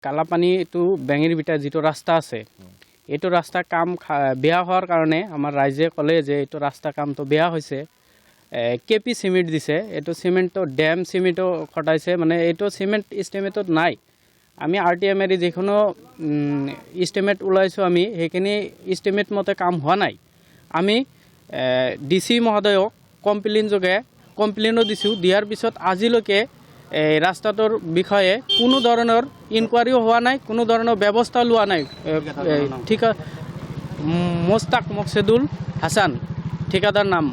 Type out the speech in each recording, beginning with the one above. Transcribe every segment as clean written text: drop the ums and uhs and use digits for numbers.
কালাপানী এইটো বেঙেৰিভিটা যিটো ৰাস্তা আছে এইটো ৰাস্তা কাম বেয়া হোৱাৰ কাৰণে আমাৰ ৰাইজে ক'লে যে এইটো ৰাস্তা কামটো বেয়া হৈছে কেপি চিমেণ্ট দিছে এইটো চিমেণ্টটো ডেম চিমেণ্টটো খটাইছে মানে এইটো চিমেণ্ট ইষ্টিমেটত নাই আমি RTMR যিকোনো ইষ্টিমেট ওলাইছোঁ আমি সেইখিনি ইষ্টিমেট মতে কাম হোৱা নাই আমি DC মহোদয়ক কমপ্লেইনো দিছোঁ দিয়াৰ পিছত আজিলৈকে এই ৰাস্তাটোৰ বিষয়ে কোনো ধৰণৰ ইনকুৱাৰিও হোৱা নাই কোনো ধৰণৰ ব্যৱস্থা লোৱা নাই ঠিক মোস্তাক মকছেদুল হাসান ঠিকাদাৰ নাম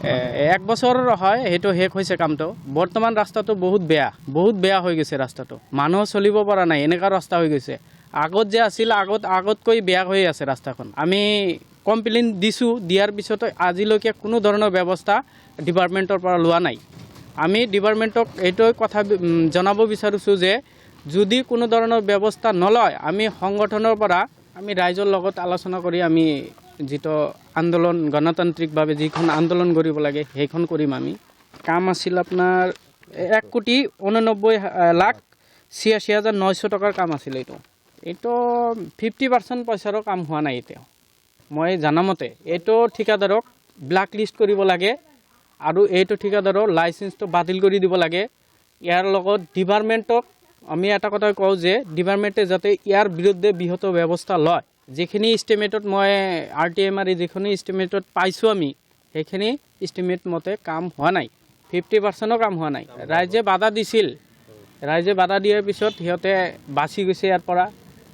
1 বছৰ হয় সেইটো শেষ হৈছে কামটো বৰ্তমান ৰাস্তাটো বহুত বেয়া হৈ গৈছে ৰাস্তাটো মানুহ চলিব পৰা নাই এনেকা ৰাস্তা হৈ গৈছে আগত যে আছিল আগতকৈ বেয়া হৈ আছে ৰাস্তাখন আমি কমপ্লেইন দিছোঁ দিয়াৰ পিছত আজিলৈকে কোনো ধৰণৰ ব্যৱস্থা ডিপাৰ্টমেণ্টৰ পৰা লোৱা নাই আমি ডিপাৰ্টমেণ্টক এইটোই কথা জনাব বিচাৰিছোঁ যে যদি কোনো ধৰণৰ ব্যৱস্থা নলয় আমি সংগঠনৰ পৰা আমি ৰাইজৰ লগত আলোচনা কৰি আমি যেটো আন্দোলন গণতান্ত্ৰিকভাৱে যিখন আন্দোলন কৰিব লাগে সেইখন কৰিম আমি কাম আছিল আপোনাৰ 1,89,86,900 টকাৰ কাম আছিল এইটো 50% পইচাৰো কাম হোৱা নাই এতিয়া মই জানামতে এইটো ঠিকাদাৰক ব্ল্যাক লিষ্ট কৰিব লাগে আৰু এইটো ঠিকাদাৰৰ লাইসেন্সটো বাতিল কৰি দিব লাগে ইয়াৰ লগত ডিপাৰ্টমেণ্টক আমি এটা কথা কওঁ যে ডিপাৰ্টমেণ্টে যাতে ইয়াৰ বিৰুদ্ধে বৃহৎ ব্যৱস্থা লয় যিখিনি ইষ্টিমেটত মই RTMR যিখিনি ইষ্টিমেটত পাইছোঁ আমি সেইখিনি ইষ্টিমেট মতে কাম হোৱা নাই 50%ও কাম হোৱা নাই ৰাইজে বাধা দিয়াৰ পিছত সিহঁতে বাচি গৈছে ইয়াৰ পৰা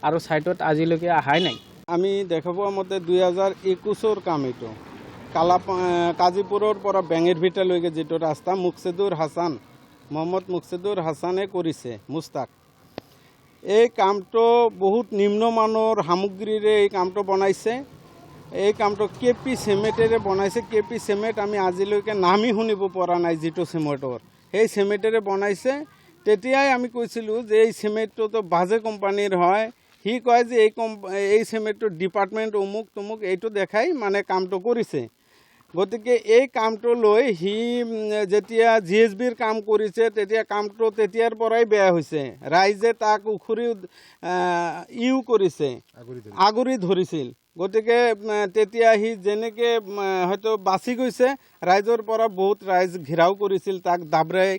আৰু সাইটত আজিলৈকে আহাই নাই আমি দেখা পোৱা মতে 2021ৰ কাম এইটো কাজিপুৰৰ পৰা বেঙেৰিভিটালৈকে যিটো ৰাস্তা মোহাম্মদ মুকছেদুৰ হাসানে কৰিছে মুস্তাক এই কামটো বহুত নিম্নমানৰ সামগ্ৰীৰে এই কামটো বনাইছে এই কামটো কেপি চিমেণ্টেৰে বনাইছে কেপি চিমেণ্ট আমি আজিলৈকে নামি শুনিব পৰা নাই যিটো চিমেণ্টৰ সেই চিমেণ্টেৰে বনাইছে তেতিয়াই আমি কৈছিলোঁ যে এই চিমেণ্টটো বাজে কোম্পানীৰ হয় সি কয় যে এই চিমেণ্টটো ডিপাৰ্টমেণ্ট অমুক তমুক এইটো দেখাই মানে কামটো কৰিছে গতিকে এই কামটো লৈ সি যেতিয়া GSBৰ কাম কৰিছে তেতিয়া কামটো তেতিয়াৰ পৰাই বেয়া হৈছে ৰাইজে তাক উখুৰি কৰিছে আগুৰি ধৰিছিল গতিকে তেতিয়া সি যেনেকে হয়তো বাচি গৈছে ৰাইজৰ পৰা বহুত ৰাইজ ঘেৰাও কৰিছিল তাক দাবৰাই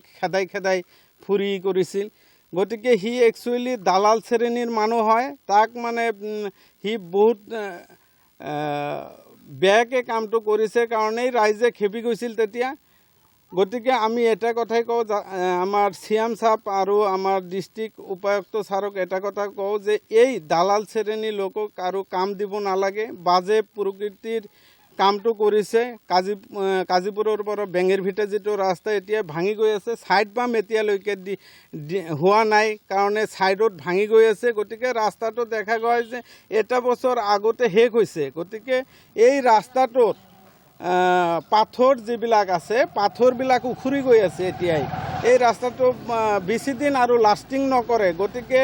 খেদাই ফুৰি কৰিছিল গতিকে সি একচুৱেলি দালাল শ্ৰেণীৰ মানুহ হয় তাক মানে সি বহুত বেয়াকে কামটো কৰিছে কাৰণেই ৰাইজে খেপি গৈছিল তেতিয়া গতিকে আমি এটা কথাই কওঁ আমাৰ CM সাহেব আৰু আমাৰ ডিস্ট্ৰিক্ট উপায়ুক্ত ছাৰক এটা কথা কওঁ যে এই দালাল শ্ৰেণীৰ লোকক আৰু কাম দিব নালাগে বাজে প্ৰকৃতিৰ কামটো কৰিছে কাজিপুৰৰ পৰা বেঙেৰিভিটা যিটো ৰাস্তা এতিয়া ভাঙি গৈ আছে সাইড বাম এতিয়ালৈকে হোৱা নাই কাৰণে সাইডত ভাঙি গৈ আছে গতিকে ৰাস্তাটো দেখা গয় যে এটা বছৰ আগতে শেষ হৈছে গতিকে এই ৰাস্তাটোত পাথৰ যিবিলাক আছে পাথৰবিলাক উখুৰি গৈ আছে এতিয়াই এই ৰাস্তাটো বেছি দিন আৰু লাষ্টিং নকৰে গতিকে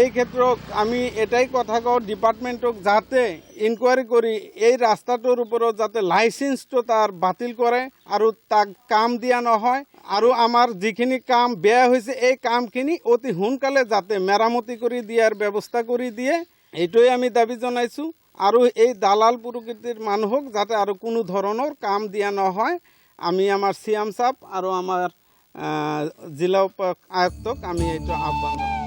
এই ক্ষেত্ৰত আমি এটাই কথা কওঁ ডিপাৰ্টমেণ্টক যাতে ইনকুৱাৰি কৰি এই ৰাস্তাটোৰ ওপৰত যাতে লাইসেন্সটো তাৰ বাতিল কৰে আৰু তাক কাম দিয়া নহয় আৰু আমাৰ যিখিনি কাম বেয়া হৈছে এই কামখিনি অতি সোনকালে যাতে মেৰামতি কৰি দিয়াৰ ব্যৱস্থা কৰি দিয়ে এইটোৱে আমি দাবী জনাইছোঁ আৰু এই দালাল প্ৰকৃতিৰ মানুহক যাতে আৰু কোনো ধৰণৰ কাম দিয়া নহয় আমি আমাৰ CM সাহেব আৰু আমাৰ জিলা উপায়ুক্তক আমি এইটো আহ্বান